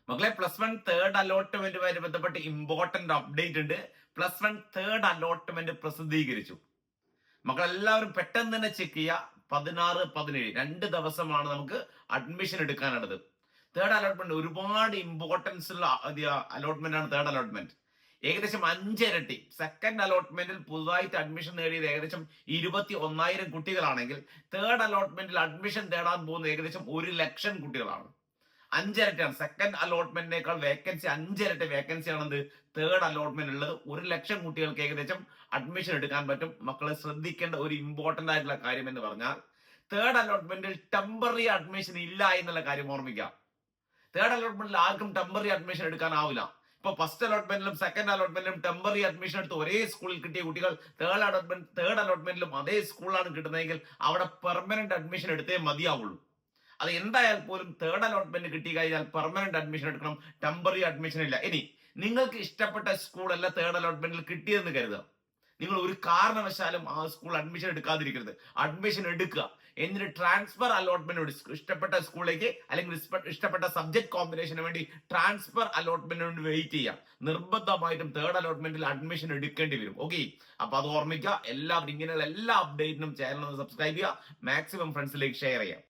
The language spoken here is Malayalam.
മക്കളെ പ്ലസ് വൺ തേർഡ് അലോട്ട്മെന്റുമായി ബന്ധപ്പെട്ട് ഇമ്പോർട്ടന്റ് അപ്ഡേറ്റ് ഉണ്ട്. പ്ലസ് വൺ തേർഡ് അലോട്ട്മെന്റ് പ്രസിദ്ധീകരിച്ചു. മക്കളെല്ലാവരും പെട്ടെന്ന് തന്നെ ചെക്ക് ചെയ്യുക. 16, 17 2 ദിവസമാണ് നമുക്ക് അഡ്മിഷൻ എടുക്കാനുള്ളത്. തേർഡ് അലോട്ട്മെന്റ് ഒരുപാട് ഇമ്പോർട്ടൻസ് ഉള്ള അലോട്ട്മെന്റ് ആണ് തേർഡ് അലോട്ട്മെന്റ്. ഏകദേശം 5 ഇരട്ടി. സെക്കൻഡ് അലോട്ട്മെന്റിൽ പുതുതായിട്ട് അഡ്മിഷൻ നേടിയത് ഏകദേശം 21,000 കുട്ടികളാണെങ്കിൽ തേർഡ് അലോട്ട്മെന്റിൽ അഡ്മിഷൻ തേടാൻ പോകുന്നത് ഏകദേശം 1,00,000 കുട്ടികളാണ്. 5 ഇരട്ടിയാണ്. സെക്കൻഡ് അലോട്ട്മെന്റിനേക്കാൾ വേക്കൻസി 5 ഇരട്ടി വേക്കൻസി ആണെന്ത് തേർഡ് അലോട്ട്മെന്റ് ഉള്ളത്. 1,00,000 കുട്ടികൾക്ക് ഏകദേശം അഡ്മിഷൻ എടുക്കാൻ പറ്റും. മക്കളെ ശ്രദ്ധിക്കേണ്ട ഒരു ഇമ്പോർട്ടന്റ് ആയിട്ടുള്ള കാര്യം എന്ന് പറഞ്ഞാൽ തേർഡ് അലോട്ട്മെന്റിൽ ടെമ്പററി അഡ്മിഷൻ ഇല്ല എന്നുള്ള കാര്യം ഓർമ്മിക്കാം. തേർഡ് അലോട്ട്മെന്റിൽ ആർക്കും ടെമ്പററി അഡ്മിഷൻ എടുക്കാനാവില്ല. ഇപ്പൊ ഫസ്റ്റ് അലോട്ട്മെന്റിലും സെക്കൻഡ് അലോട്ട്മെന്റിലും ടെമ്പററി അഡ്മിഷൻ എടുത്ത് ഒരേ സ്കൂളിൽ കിട്ടിയ കുട്ടികൾ തേർഡ് അലോട്ട്മെന്റിലും അതേ സ്കൂളിലാണ് കിട്ടുന്നതെങ്കിൽ അവിടെ പെർമനന്റ് അഡ്മിഷൻ എടുത്തേ മതിയാവുള്ളൂ. അത് എന്തായാൽ പോലും തേർഡ് അലോട്ട്മെന്റ് കിട്ടി കഴിഞ്ഞാൽ പെർമനന്റ് അഡ്മിഷൻ എടുക്കണം, ടെമ്പററി അഡ്മിഷൻ ഇല്ല. ഇനി നിങ്ങൾക്ക് ഇഷ്ടപ്പെട്ട സ്കൂൾ അല്ല തേർഡ് അലോട്ട്മെന്റിൽ കിട്ടിയെന്ന് കരുതുക. നിങ്ങൾ ഒരു കാരണവശാലും ആ സ്കൂൾ അഡ്മിഷൻ എടുക്കാതിരിക്കരുത്. അഡ്മിഷൻ എടുക്കുക. എന്നിട്ട് ട്രാൻസ്ഫർ അലോട്ട്മെന്റ് ഇഷ്ടപ്പെട്ട സ്കൂളിലേക്ക് അല്ലെങ്കിൽ ഇഷ്ടപ്പെട്ട സബ്ജക്ട് കോമ്പിനേഷന് വേണ്ടി ട്രാൻസ്ഫർ അലോട്ട്മെന്റിന് വേണ്ടി വെയിറ്റ് ചെയ്യാം. നിർബന്ധമായിട്ടും തേർഡ് അലോട്ട്മെന്റിൽ അഡ്മിഷൻ എടുക്കേണ്ടി വരും. ഓക്കെ, അപ്പൊ അത് ഓർമ്മിക്കുക. എല്ലാവരും ഇങ്ങനെയുള്ള എല്ലാ അപ്ഡേറ്റിനും ചാനൽ സബ്സ്ക്രൈബ് ചെയ്യുക, മാക്സിമം ഫ്രണ്ട്സിലേക്ക് ഷെയർ ചെയ്യാം.